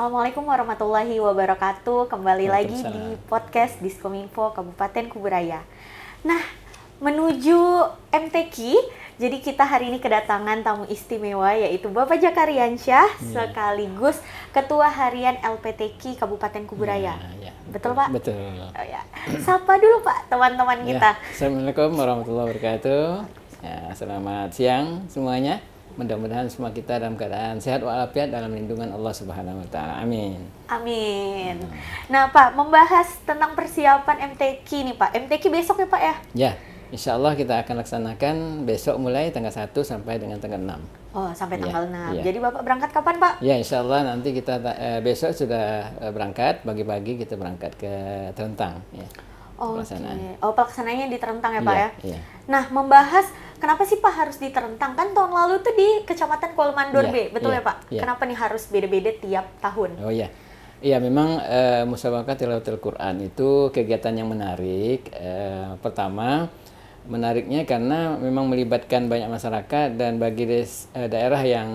Assalamualaikum warahmatullahi wabarakatuh. Kembali lagi di Waalaikumsalam. podcast Diskominfo Kabupaten Kuburaya. Nah, menuju MTQ, jadi kita hari ini kedatangan tamu istimewa yaitu Bapak Jakariansyah sekaligus Ketua Harian LPTQ Kabupaten Kuburaya. Ya, Betul, Pak? Betul. Oh, ya. Sapa dulu Pak teman-teman kita. Assalamualaikum warahmatullahi wabarakatuh. Ya, selamat siang semuanya. Mudah-mudahan semua kita dalam keadaan sehat walafiat dalam lindungan Allah Subhanahu wa taala. Amin. Amin. Nah, Pak, membahas tentang persiapan MTQ nih, Pak. MTQ besok ya, Pak ya? Ya, insya Allah kita akan laksanakan besok mulai tanggal 1 sampai dengan tanggal 6. Oh, sampai Iya, tanggal 6. iya. Jadi Bapak berangkat kapan, Pak? Ya, insya Allah nanti kita besok sudah berangkat, pagi-pagi kita berangkat ke Terentang. Ya, pelaksanaan. Oh, pelaksanaannya di Terentang ya, Pak Iya, ya? iya. Nah, membahas kenapa sih Pak harus di Terentang? Kan tahun lalu tuh di Kecamatan Kuala Mandor Iya, B, betul iya, ya, Pak? iya. Kenapa nih harus beda-beda tiap tahun? Oh iya, iya memang Musabaqah Tilawatul Quran itu kegiatan yang menarik. Pertama, menariknya karena memang melibatkan banyak masyarakat dan bagi daerah yang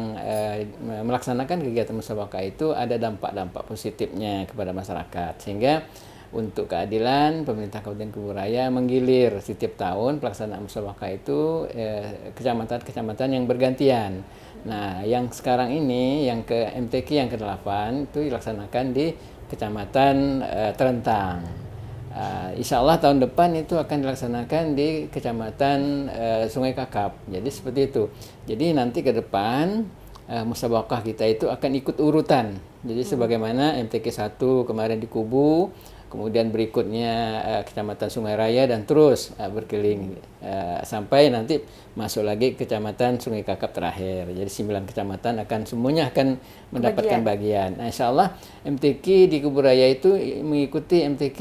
melaksanakan kegiatan musabaqah itu ada dampak-dampak positifnya kepada masyarakat. Sehingga untuk keadilan, pemerintah Kabupaten Kuburaya menggilir setiap tahun pelaksanaan musabaqah itu kecamatan-kecamatan yang bergantian. Nah, yang sekarang ini, yang ke MTQ yang ke-8 itu dilaksanakan di Kecamatan Terentang. Insya Allah tahun depan itu akan dilaksanakan di Kecamatan Sungai Kakap. Jadi seperti itu. Jadi nanti ke depan musabaqah kita itu akan ikut urutan. Jadi sebagaimana MTQ 1 kemarin di Kubu, kemudian berikutnya Kecamatan Sungai Raya dan terus berkeliling sampai nanti masuk lagi Kecamatan Sungai Kakap terakhir. Jadi 9 kecamatan semuanya akan mendapatkan bagian. Nah, insya Allah MTQ di Kuburaya itu mengikuti MTQ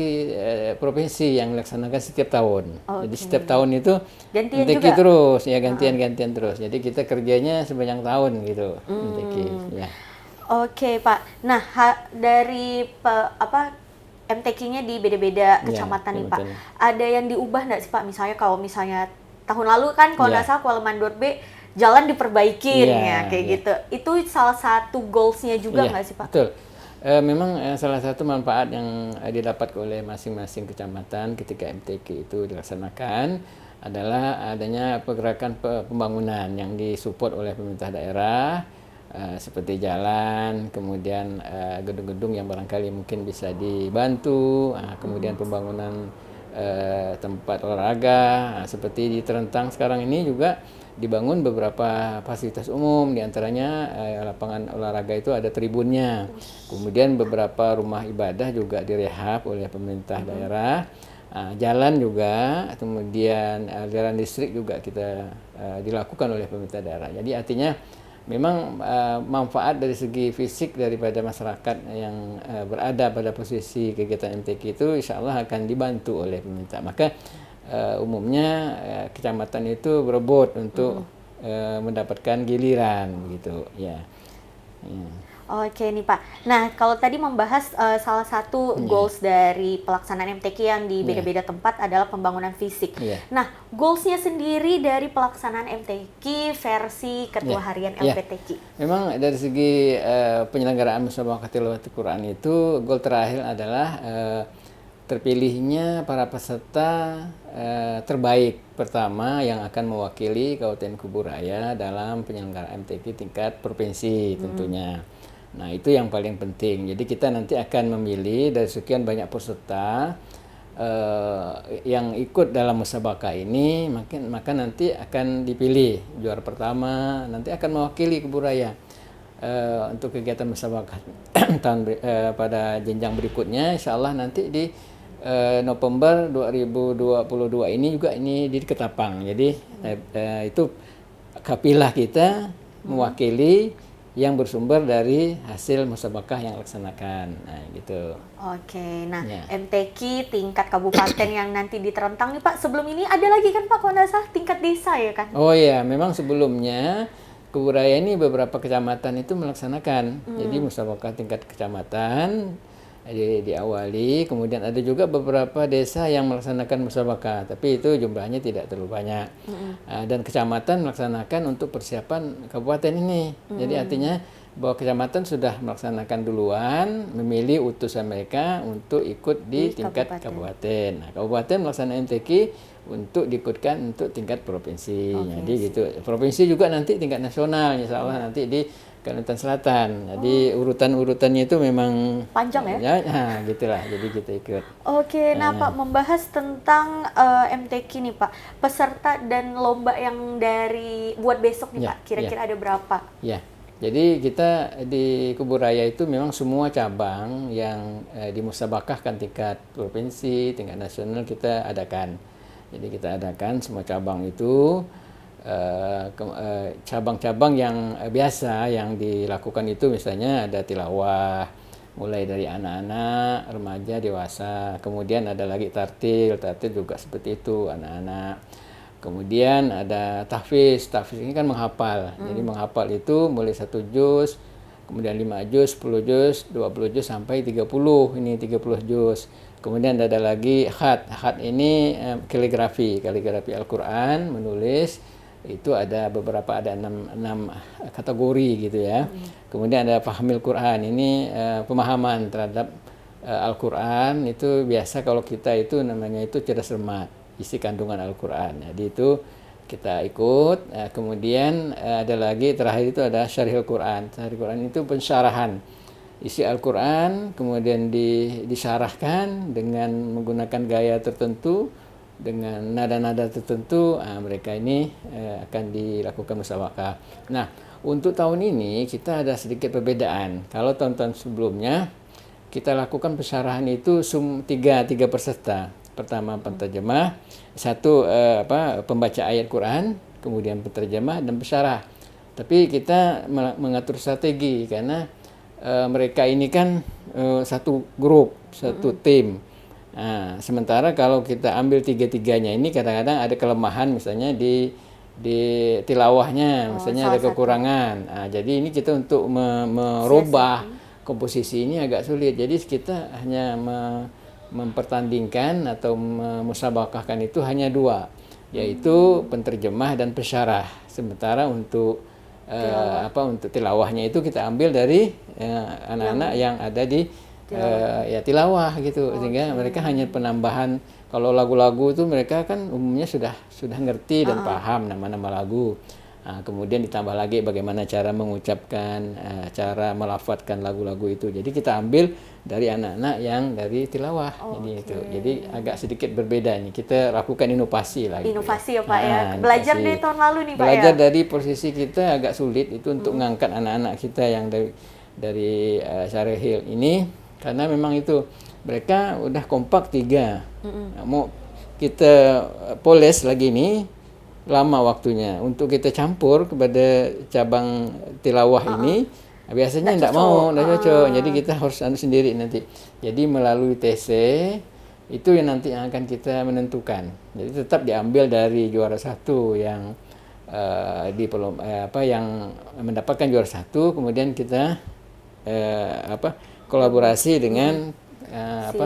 provinsi yang dilaksanakan setiap tahun. Jadi setiap tahun itu Gantian MTQ juga? terus, ya gantian-gantian terus. Jadi kita kerjanya sepanjang tahun gitu MTQ. Ya. Oke, Pak. Nah, dari MTQ-nya di beda-beda kecamatan nih, Pak. betul. Ada yang diubah nggak sih, Pak? Misalnya kalau misalnya tahun lalu kan kalau Iya. nggak salah Kuala Mandor B jalan diperbaikin Iya, ya kayak iya. gitu. Itu salah satu goals-nya juga nggak sih, Pak? Betul. Memang salah satu manfaat yang didapat oleh masing-masing kecamatan ketika MTQ itu dilaksanakan adalah adanya pergerakan pembangunan yang disupport oleh pemerintah daerah seperti jalan, kemudian gedung-gedung yang barangkali mungkin bisa dibantu, kemudian pembangunan tempat olahraga, seperti di Terentang sekarang ini juga dibangun beberapa fasilitas umum, diantaranya lapangan olahraga itu ada tribunnya, kemudian beberapa rumah ibadah juga direhab oleh pemerintah daerah, jalan juga, kemudian aliran listrik juga kita dilakukan oleh pemerintah daerah. Jadi artinya memang manfaat dari segi fisik daripada masyarakat yang berada pada posisi kegiatan MTQ itu insya Allah akan dibantu oleh pemerintah. Maka umumnya kecamatan itu berebut untuk mendapatkan giliran begitu ya. Oke nih Pak. Nah kalau tadi membahas salah satu goals dari pelaksanaan MTQ yang di beda-beda tempat adalah pembangunan fisik. Nah goalsnya sendiri dari pelaksanaan MTQ versi Ketua Harian LPTQ. Memang dari segi penyelenggaraan musabaqah tilawatul Quran itu goal terakhir adalah terpilihnya para peserta terbaik pertama yang akan mewakili Kabupaten Kuburaya dalam penyelenggaraan MTQ tingkat provinsi tentunya. Nah itu yang paling penting. Jadi kita nanti akan memilih dari sekian banyak peserta yang ikut dalam musabaqah ini, maka nanti akan dipilih juara pertama, nanti akan mewakili Kuburaya untuk kegiatan musabaqah pada jenjang berikutnya. Insya Allah nanti di November 2022 ini juga ini di Ketapang. Jadi itu kapilah kita mewakili yang bersumber dari hasil musabaqah yang laksanakan. Nah, gitu. Oke, nah MTQ tingkat kabupaten yang nanti di Terentang nih Pak, sebelum ini ada lagi kan Pak, kalau nggak salah tingkat desa ya kan? Oh iya, memang sebelumnya Kuburaya ini beberapa kecamatan itu melaksanakan. Jadi musabaqah tingkat kecamatan diawali, kemudian ada juga beberapa desa yang melaksanakan musabaqah, tapi itu jumlahnya tidak terlalu banyak. Dan kecamatan melaksanakan untuk persiapan kabupaten ini. Jadi artinya bahwa kecamatan sudah melaksanakan duluan, memilih utusan mereka untuk ikut di tingkat kabupaten. Nah, kabupaten melaksanakan MTQ untuk diikutkan untuk tingkat provinsi. Jadi gitu. Provinsi juga nanti tingkat nasional, insya Allah nanti di Kalimantan Selatan. Jadi urutan-urutannya itu memang panjang ya? Nah, gitulah. Jadi kita ikut. Oke, nah Pak, membahas tentang MTQ nih Pak, peserta dan lomba yang buat besok nih Pak, kira-kira ada berapa? Ya. Jadi kita di Kuburaya itu memang semua cabang yang dimusabakahkan tingkat provinsi, tingkat nasional kita adakan. Jadi kita adakan semua cabang itu, cabang-cabang yang biasa yang dilakukan itu misalnya ada tilawah, mulai dari anak-anak, remaja, dewasa. Kemudian ada lagi tartil juga seperti itu, anak-anak. Kemudian ada tahfiz ini kan menghafal. Jadi menghafal itu mulai 1 juz, kemudian 5 juz, 10 juz, 20 juz sampai 30. Ini 30 juz. Kemudian ada lagi khat ini kaligrafi Al-Qur'an, menulis. Itu ada beberapa, ada 6 kategori gitu ya. Kemudian ada fahmil Qur'an, ini pemahaman terhadap Al-Qur'an. Itu biasa kalau kita itu namanya itu cerdas cermat, isi kandungan Al-Qur'an. Jadi itu kita ikut. Kemudian ada lagi terakhir itu ada syarihul Qur'an. Syarihul Qur'an itu pensyarahan isi Al-Qur'an, kemudian disyarahkan dengan menggunakan gaya tertentu, dengan nada-nada tertentu. Mereka ini akan dilakukan musabaqah. Nah, untuk tahun ini kita ada sedikit perbedaan. Kalau tahun-tahun sebelumnya kita lakukan pensyarahan itu tiga peserta. Pertama penterjemah, satu pembaca ayat Quran, kemudian penterjemah dan pensyarah. Tapi kita mengatur strategi karena mereka ini kan satu grup, satu tim. Nah, sementara kalau kita ambil tiga-tiganya ini kadang-kadang ada kelemahan, misalnya di tilawahnya, misalnya ada kekurangan. Nah, jadi ini kita untuk merubah komposisi ini agak sulit. Jadi kita hanya mempertandingkan atau memusabakahkan itu hanya 2, yaitu penterjemah dan pensyarah. Sementara untuk untuk tilawahnya itu kita ambil dari anak-anak yang ada di tilawah gitu. Sehingga mereka hanya penambahan. Kalau lagu-lagu itu mereka kan umumnya sudah ngerti dan paham nama-nama lagu. Kemudian ditambah lagi bagaimana cara mengucapkan, cara melafadzkan lagu-lagu itu. Jadi kita ambil dari anak-anak yang dari tilawah. Jadi agak sedikit berbeda nih. Kita lakukan inovasi lagi. Inovasi ya Pak ya. Belajar dari tahun lalu nih Pak ya. Belajar dari posisi kita agak sulit itu untuk mengangkat anak-anak kita yang dari Syarihil ini, karena memang itu mereka udah kompak 3. Mau kita poles lagi nih lama waktunya. Untuk kita campur kepada cabang tilawah ini biasanya enggak cocok. Jadi kita harus sendiri nanti. Jadi melalui TC itu yang nanti yang akan kita menentukan. Jadi tetap diambil dari juara 1 yang yang mendapatkan juara 1, kemudian kita kolaborasi dengan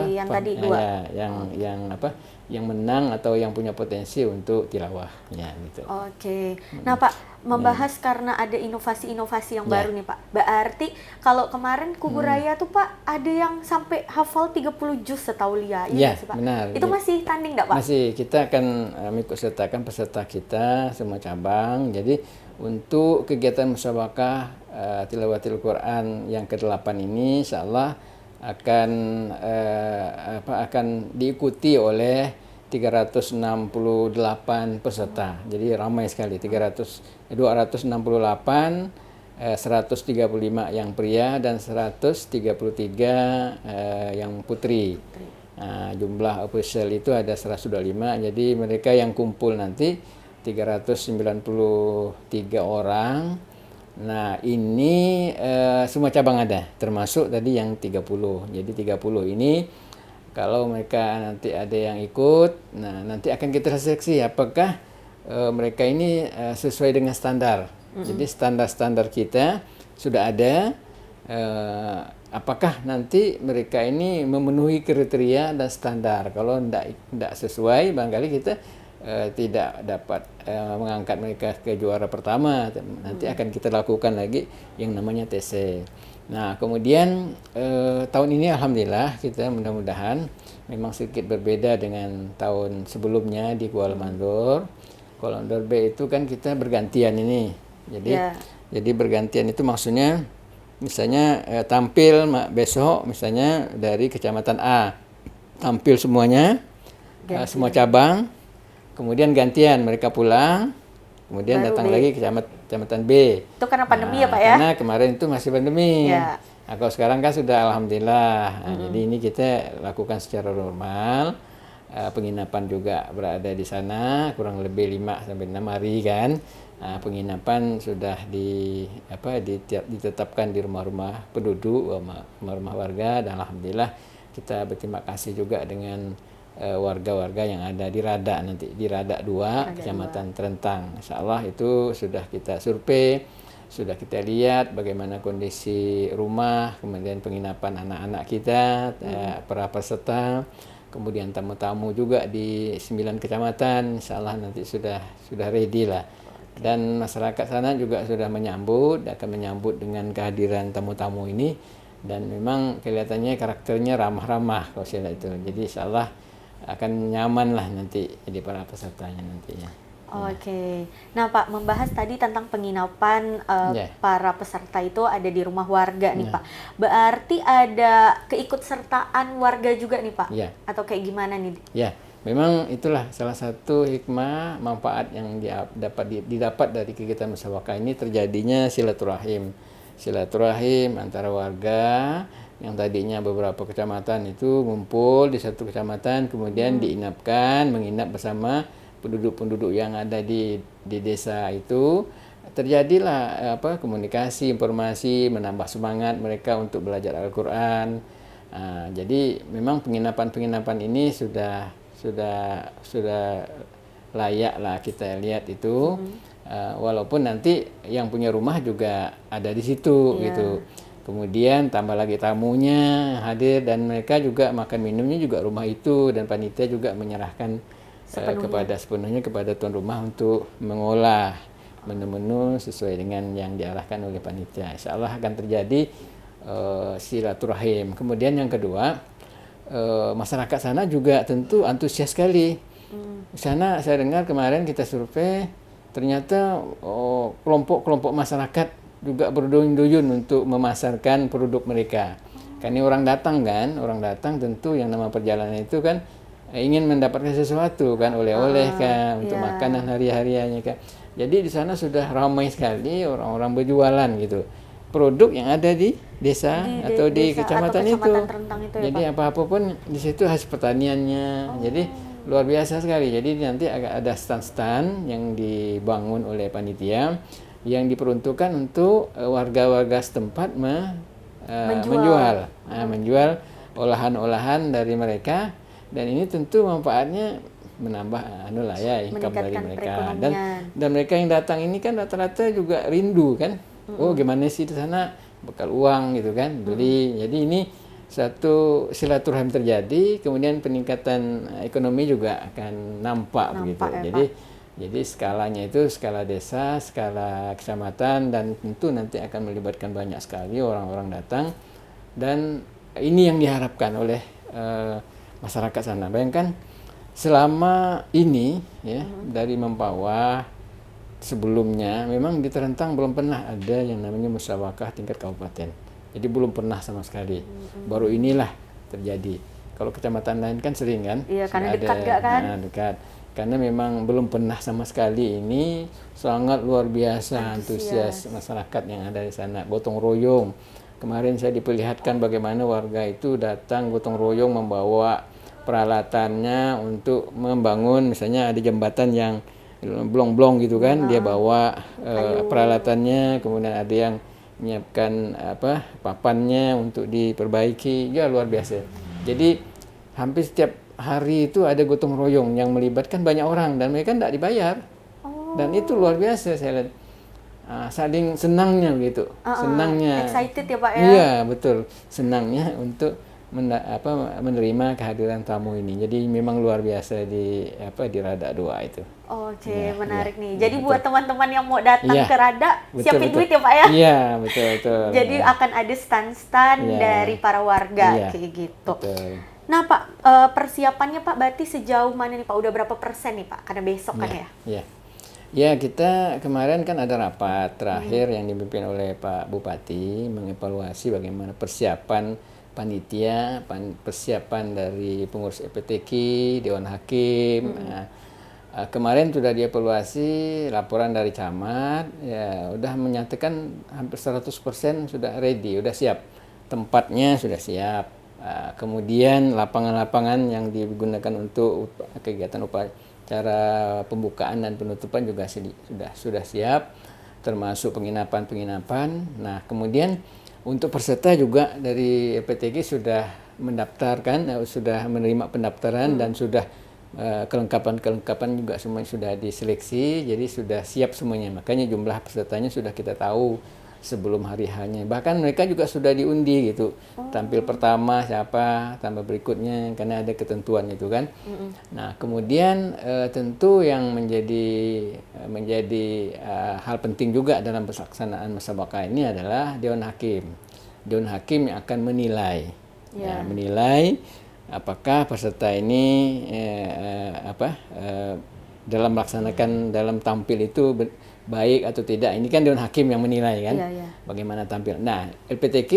yang tadi 2 yang menang atau yang punya potensi untuk tilawahnya gitu. Oke. Nah Pak, membahas karena ada inovasi-inovasi yang baru nih Pak. Berarti kalau kemarin Kuburaya tuh Pak ada yang sampai hafal 30 juz setaulia. Iya sih Pak? Benar. Itu masih tanding enggak Pak? Masih. Kita akan mengikut sertakan peserta kita semua cabang. Jadi untuk kegiatan musabaqah tilawatil Quran yang ke-8 ini insyaallah akan diikuti oleh 368 peserta. Jadi ramai sekali, 268, 135 yang pria dan 133 yang putri. Nah, jumlah official itu ada 125. Jadi mereka yang kumpul nanti 393 orang. Nah, ini semua cabang ada, termasuk tadi yang 30. Jadi 30 ini kalau mereka nanti ada yang ikut, nah nanti akan kita seleksi apakah mereka ini sesuai dengan standar. Jadi standar-standar kita sudah ada, apakah nanti mereka ini memenuhi kriteria dan standar. Kalau tidak sesuai, barangkali kita tidak dapat mengangkat mereka ke juara pertama, nanti akan kita lakukan lagi yang namanya TC. Nah, kemudian tahun ini alhamdulillah kita mudah-mudahan memang sedikit berbeda dengan tahun sebelumnya di Kuala Mandor. Kuala Mandor B itu kan kita bergantian ini. Jadi bergantian itu maksudnya misalnya tampil besok misalnya dari kecamatan A. Tampil semuanya, semua cabang. Kemudian gantian mereka pulang, kemudian datang lagi ke kecamatan B. Itu karena pandemi ya Pak ya? Karena kemarin itu masih pandemi. Nah, kalau sekarang kan sudah alhamdulillah. Nah, jadi ini kita lakukan secara normal. Penginapan juga berada di sana kurang lebih 5 sampai 6 hari kan. Penginapan sudah ditetapkan di rumah-rumah penduduk, rumah-rumah warga, dan alhamdulillah kita berterima kasih juga dengan warga-warga yang ada di Rada nanti, di Rada 2, Kecamatan Terentang. Insyaallah itu sudah kita survei, sudah kita lihat bagaimana kondisi rumah, kemudian penginapan anak-anak kita, para peserta, kemudian tamu-tamu juga di 9 kecamatan. Insyaallah nanti sudah ready lah. Dan masyarakat sana juga sudah akan menyambut dengan kehadiran tamu-tamu ini, dan memang kelihatannya karakternya ramah-ramah kalau saya lihat itu. Jadi insyaallah akan nyaman lah nanti jadi para pesertanya nantinya. Oke. Nah Pak, membahas tadi tentang penginapan para peserta itu ada di rumah warga nih Pak. Berarti ada keikutsertaan warga juga nih Pak? Atau kayak gimana nih? Ya, memang itulah salah satu hikmah manfaat yang didapat dari kegiatan musyawarah ini, terjadinya silaturahim antara warga yang tadinya beberapa kecamatan itu ngumpul di satu kecamatan, kemudian menginap bersama penduduk-penduduk yang ada di desa itu. Terjadilah komunikasi, informasi, menambah semangat mereka untuk belajar Al-Quran. Jadi memang penginapan ini sudah layak lah kita lihat itu. Walaupun nanti yang punya rumah juga ada di situ gitu. Kemudian tambah lagi tamunya hadir, dan mereka juga makan minumnya juga rumah itu, dan panitia juga menyerahkan sepenuhnya kepada tuan rumah untuk mengolah menu-menu sesuai dengan yang diarahkan oleh panitia. Insyaallah akan terjadi silaturahim. Kemudian yang kedua, masyarakat sana juga tentu antusias sekali. Di sana saya dengar kemarin kita survei, ternyata kelompok-kelompok masyarakat juga berduyun-duyun untuk memasarkan produk mereka. Karena orang datang tentu yang nama perjalanan itu kan ingin mendapatkan sesuatu kan, oleh-oleh kan, untuk makanan hari-hariannya kan. Jadi di sana sudah ramai sekali orang-orang berjualan gitu. Produk yang ada di desa atau di kecamatan itu. Jadi apa-apa pun di situ hasil pertaniannya. Jadi luar biasa sekali. Jadi nanti ada stand-stand yang dibangun oleh panitia yang diperuntukkan untuk warga-warga setempat menjual olahan-olahan dari mereka, dan ini tentu manfaatnya menambah income dari mereka. Dan mereka yang datang ini kan rata-rata juga rindu kan, gimana sih di sana, bekal uang gitu kan, beli. Jadi ini satu silaturahim terjadi, kemudian peningkatan ekonomi juga akan nampak begitu. Jadi skalanya itu skala desa, skala kecamatan, dan tentu nanti akan melibatkan banyak sekali orang-orang datang, dan ini yang diharapkan oleh masyarakat sana. Bayangkan selama ini dari Mempawah sebelumnya memang di Terentang belum pernah ada yang namanya musyawarah tingkat kabupaten. Jadi belum pernah sama sekali. Baru inilah terjadi. Kalau kecamatan lain kan sering kan? Iya, karena dekat gak kan? Dekat. Karena memang belum pernah sama sekali. Ini sangat luar biasa antusias masyarakat yang ada di sana, gotong royong. Kemarin saya diperlihatkan bagaimana warga itu datang gotong royong membawa peralatannya untuk membangun, misalnya ada jembatan yang blong-blong gitu kan, dia bawa peralatannya, kemudian ada yang menyiapkan papannya untuk diperbaiki. Ya luar biasa. Jadi hampir setiap hari itu ada gotong royong yang melibatkan banyak orang, dan mereka tidak dibayar. Dan itu luar biasa saya lihat. Saling senangnya gitu. Senangnya. Excited ya Pak ya? Iya, betul. Senangnya untuk menerima kehadiran tamu ini. Jadi memang luar biasa di Rada 2 itu. Oke, menarik nih. Jadi buat teman-teman yang mau datang ke Rada, siapin duit ya Pak ya? Iya, betul. Jadi akan ada stand-stand dari para warga kayak gitu. Betul. Nah Pak, persiapannya Pak berarti sejauh mana nih Pak? Udah berapa persen nih Pak? Karena besok kan ya? Iya. Ya, kita kemarin kan ada rapat terakhir yang dipimpin oleh Pak Bupati mengevaluasi bagaimana persiapan panitia, persiapan dari pengurus EPTQ, Dewan Hakim. Nah, kemarin sudah dievaluasi laporan dari camat, ya udah menyatakan hampir 100% sudah ready, udah siap. Tempatnya sudah siap. Kemudian lapangan-lapangan yang digunakan untuk kegiatan upacara pembukaan dan penutupan juga sudah siap, termasuk penginapan. Nah, kemudian untuk peserta juga dari EPTQ sudah mendaftarkan, sudah menerima pendaftaran dan sudah kelengkapan juga semuanya sudah diseleksi, jadi sudah siap semuanya. Makanya jumlah pesertanya sudah kita tahu sebelum hari H-nya. Bahkan mereka juga sudah diundi gitu. Tampil pertama siapa, tampil berikutnya, karena ada ketentuan itu kan. Nah, kemudian tentu yang menjadi hal penting juga dalam pelaksanaan musabaqah ini adalah Dewan Hakim. Dewan Hakim yang akan menilai, menilai apakah peserta ini dalam melaksanakan, dalam tampil itu baik atau tidak. Ini kan Dewan Hakim yang menilai kan, bagaimana tampil. Nah, LPTQ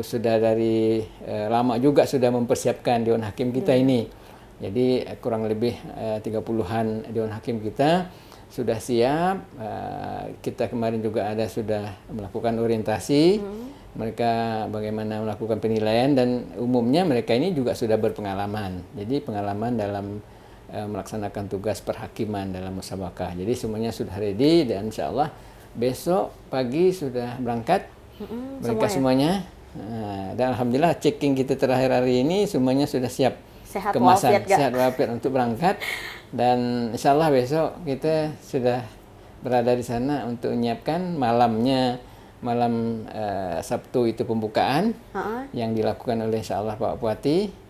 sudah dari lama juga sudah mempersiapkan Dewan Hakim kita ini. Jadi kurang lebih 30-an Dewan Hakim kita sudah siap. Kita kemarin juga sudah melakukan orientasi. Mereka bagaimana melakukan penilaian, dan umumnya mereka ini juga sudah berpengalaman. Jadi pengalaman dalam melaksanakan tugas perhakiman dalam musabaqah. Jadi semuanya sudah ready, dan insya Allah besok pagi sudah berangkat mereka semuanya. Dan alhamdulillah checking kita terakhir hari ini semuanya sudah siap, sehat kemasan sehat walafiat untuk berangkat. Dan insya Allah besok kita sudah berada di sana untuk menyiapkan malam Sabtu itu pembukaan yang dilakukan oleh insya Allah Pak Bupati.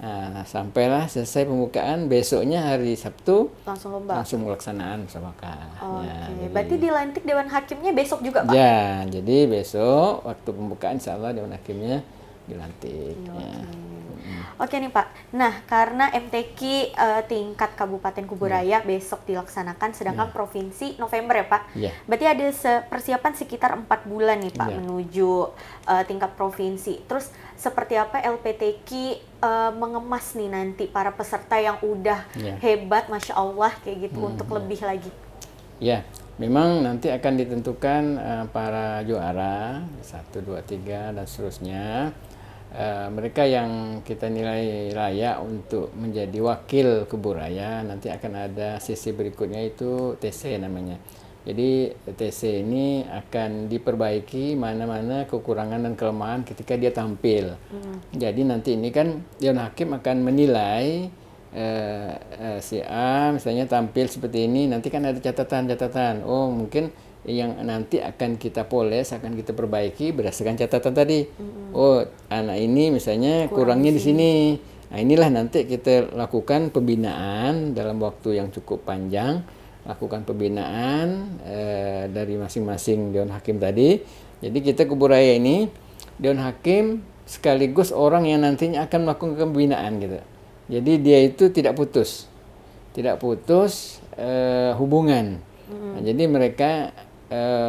Nah, sampailah selesai pembukaan, besoknya hari Sabtu langsung pelaksanaan musabaqah. Berarti dilantik Dewan Hakimnya besok juga Pak? Ya, jadi besok waktu pembukaan insya Allah Dewan Hakimnya dilantik. Oke nih Pak, nah karena MTQ tingkat Kabupaten Kuburaya besok dilaksanakan, sedangkan provinsi November ya Pak. Berarti ada persiapan sekitar 4 bulan nih Pak menuju tingkat provinsi. Terus seperti apa LPTQ mengemas nih nanti para peserta yang udah hebat, Masya Allah kayak gitu untuk lebih lagi? Ya, memang nanti akan ditentukan para juara 1, 2, 3 dan seterusnya. Mereka yang kita nilai layak untuk menjadi wakil Kuburaya, nanti akan ada sesi berikutnya itu TC namanya. Jadi TC ini akan diperbaiki mana-mana kekurangan dan kelemahan ketika dia tampil. Jadi nanti ini kan Dewan Hakim akan menilai si A misalnya tampil seperti ini, nanti kan ada catatan-catatan. Oh, mungkin yang nanti akan kita poles, akan kita perbaiki berdasarkan catatan tadi. Oh, anak ini misalnya kurangnya di sini. Nah, inilah nanti kita lakukan pembinaan dalam waktu yang cukup panjang, lakukan pembinaan dari masing-masing Dewan Hakim tadi. Jadi kita Kuburaya ini Dewan Hakim sekaligus orang yang nantinya akan melakukan pembinaan gitu. Jadi dia itu tidak putus hubungan. Nah, jadi mereka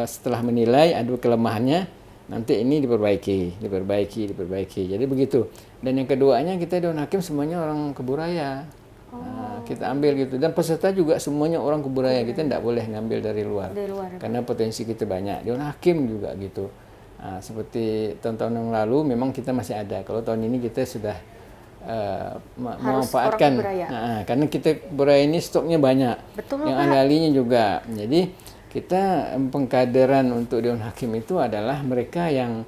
setelah menilai ada kelemahannya, nanti ini diperbaiki. Jadi begitu. Dan yang keduanya kita Dewan Hakim semuanya orang Kuburaya. Kita ambil gitu, dan peserta juga semuanya orang Kuburaya. Kita tidak boleh ngambil dari luar karena potensi kita banyak. Dewan Hakim juga gitu. Seperti tahun-tahun yang lalu memang kita masih ada. Kalau tahun ini kita sudah memanfaatkan, karena kita Kuburaya ini stoknya banyak. Betul, yang ahlinya juga. Jadi kita pengkaderan untuk Dewan Hakim itu adalah mereka yang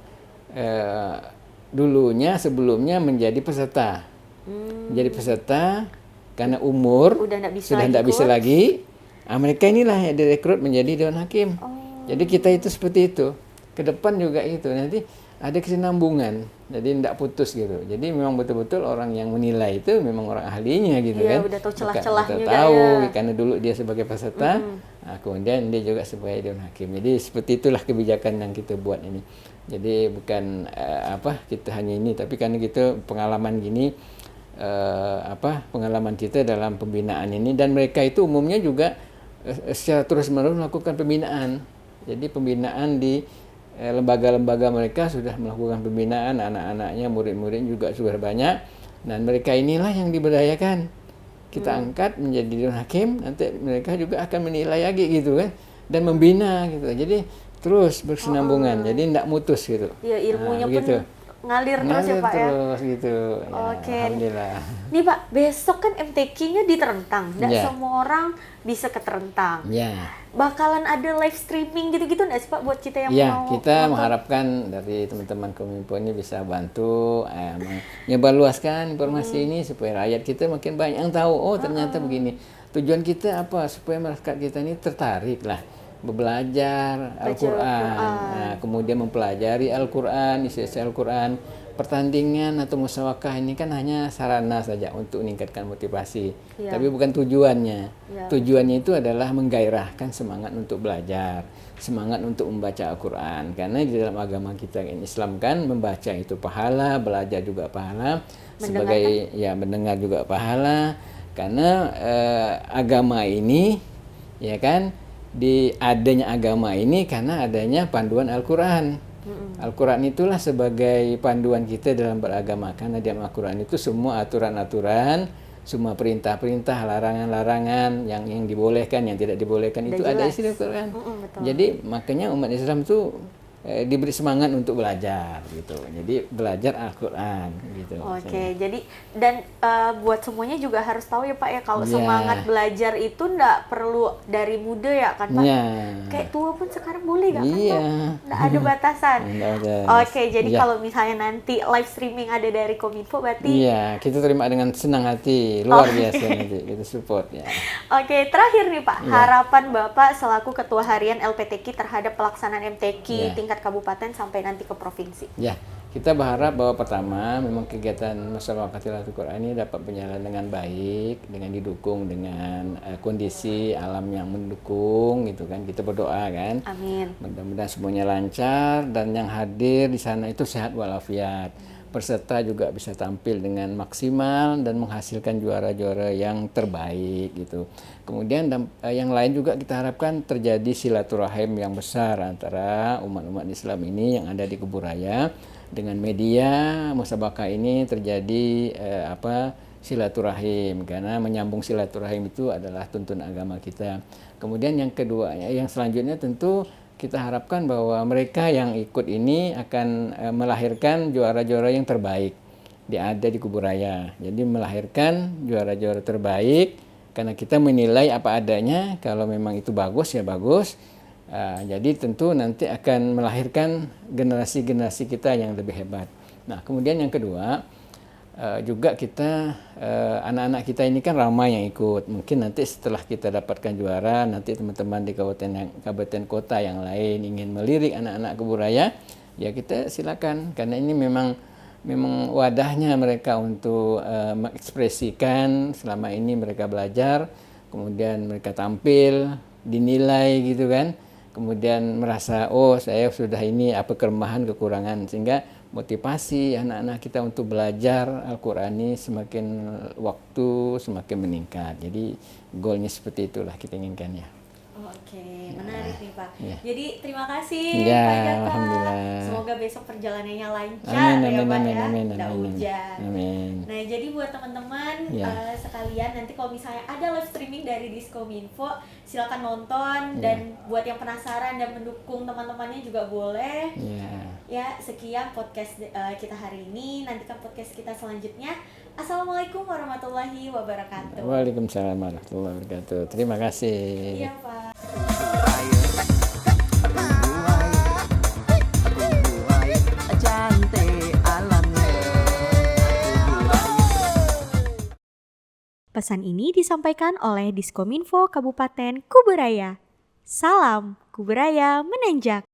sebelumnya menjadi peserta. Menjadi peserta karena umur sudah tidak bisa lagi. Mereka inilah yang direkrut menjadi Dewan Hakim. Jadi kita itu seperti itu. Ke depan juga itu. Nanti ada kesinambungan, jadi tidak putus gitu. Jadi memang betul-betul orang yang menilai itu memang orang ahlinya gitu kan. Udah tahu celah-celahnya udah juga tahu, ya. karena dulu dia sebagai peserta, nah, kemudian dia juga sebagai dewan hakim. Jadi seperti itulah kebijakan yang kita buat ini. Jadi bukan kita hanya ini, tapi karena kita pengalaman gini, pengalaman kita dalam pembinaan ini, dan mereka itu umumnya juga secara terus-menerus melakukan pembinaan. Jadi pembinaan di lembaga-lembaga mereka sudah melakukan pembinaan, anak-anaknya, murid-murid juga sudah banyak, dan mereka inilah yang diberdayakan. Kita angkat menjadi dewan hakim, nanti mereka juga akan menilai lagi gitu kan, dan membina gitu. Jadi terus berkesinambungan, jadi tidak mutus gitu. Iya, ilmunya pun begitu. ngalir terus ya Pak ya. Terus gitu. Ya, Oke. Alhamdulillah. Nih Pak, besok kan MTQ-nya di Terentang. Nggak Ya. semua orang bisa ke Terentang. Ya. Bakalan ada live streaming gitu-gitu nggak sih Pak buat kita yang Ya, mau kita nonton? mengharapkan dari teman-teman Kominfo ini bisa bantu menyebarluaskan informasi ini supaya rakyat kita makin banyak yang tahu, oh ternyata begini. Tujuan kita apa? Supaya masyarakat kita ini tertarik lah belajar Al-Quran, nah, kemudian mempelajari Al-Quran, isi Al-Quran. Pertandingan atau musyawarah ini kan hanya sarana saja untuk meningkatkan motivasi, tapi bukan tujuannya. Tujuannya itu adalah menggairahkan semangat untuk belajar, semangat untuk membaca Al-Quran. Karena di dalam agama kita Islam kan membaca itu pahala, belajar juga pahala, sebagai mendengar juga pahala. Karena agama ini, ya kan, di adanya agama ini karena adanya panduan Al-Quran. Al-Quran itulah sebagai panduan kita dalam beragama, karena di dalam Al-Quran itu semua aturan-aturan, semua perintah-perintah, larangan-larangan, yang dibolehkan, yang tidak dibolehkan itu ada isi Al-Quran. Jadi makanya umat Islam itu diberi semangat untuk belajar gitu. Jadi belajar Al-Quran gitu. Oke, jadi dan buat semuanya juga harus tahu ya Pak ya, kalau semangat belajar itu nggak perlu dari muda ya kan Pak? Kayak tua pun sekarang boleh nggak kan Pak? Nggak ada batasan. Oke, jadi kalau misalnya nanti live streaming ada dari Kominfo berarti? Iya, kita terima dengan senang hati, luar biasa nanti kita support ya. Oke, terakhir nih Pak, harapan Bapak selaku Ketua Harian LPTQ terhadap pelaksanaan MTQ tingkat kabupaten sampai nanti ke provinsi. Ya, kita berharap bahwa pertama memang kegiatan Musyawarah Tilawatul Quran ini dapat berjalan dengan baik, dengan didukung dengan kondisi alam yang mendukung gitu kan. Kita berdoa kan. Amin. Mudah-mudahan semuanya lancar dan yang hadir di sana itu sehat walafiat. Peserta juga bisa tampil dengan maksimal dan menghasilkan juara-juara yang terbaik gitu. Kemudian yang lain juga kita harapkan terjadi silaturahim yang besar antara umat-umat Islam ini yang ada di Kuburaya dengan media musabaqah ini terjadi silaturahim, karena menyambung silaturahim itu adalah tuntunan agama kita. Kemudian yang kedua, yang selanjutnya tentu kita harapkan bahwa mereka yang ikut ini akan melahirkan juara-juara yang terbaik ada di Kuburaya. Jadi melahirkan juara-juara terbaik karena kita menilai apa adanya. Kalau memang itu bagus ya bagus. Jadi tentu nanti akan melahirkan generasi-generasi kita yang lebih hebat. Nah, kemudian yang kedua juga kita anak-anak kita ini kan ramai yang ikut. Mungkin nanti setelah kita dapatkan juara, nanti teman-teman di kabupaten kota yang lain ingin melirik anak-anak Kuburaya, ya kita silakan, karena ini memang wadahnya mereka untuk mengekspresikan selama ini mereka belajar, kemudian mereka tampil, dinilai gitu kan. Kemudian merasa, oh saya sudah ini apa kelemahan, kekurangan, sehingga motivasi anak-anak kita untuk belajar Al-Quran ini semakin waktu semakin meningkat. Jadi goalnya seperti itulah kita inginkan ya. Oke, menarik nih Pak. Jadi terima kasih ya, Pak Jaka. Alhamdulillah. Semoga besok perjalanannya lancar amin, ya Pak amin, ya. Amin, Nggak amin, hujan. Amin. Nah jadi buat teman-teman sekalian, nanti kalau misalnya ada live streaming dari Diskominfo, silakan nonton. Dan buat yang penasaran dan mendukung teman-temannya juga boleh. Ya, sekian podcast kita hari ini. Nantikan podcast kita selanjutnya. Assalamualaikum warahmatullahi wabarakatuh. Waalaikumsalam warahmatullahi wabarakatuh. Terima kasih. Iya Pak. Pesan ini disampaikan oleh Diskominfo Kabupaten Kuburaya. Salam Kuburaya menanjak.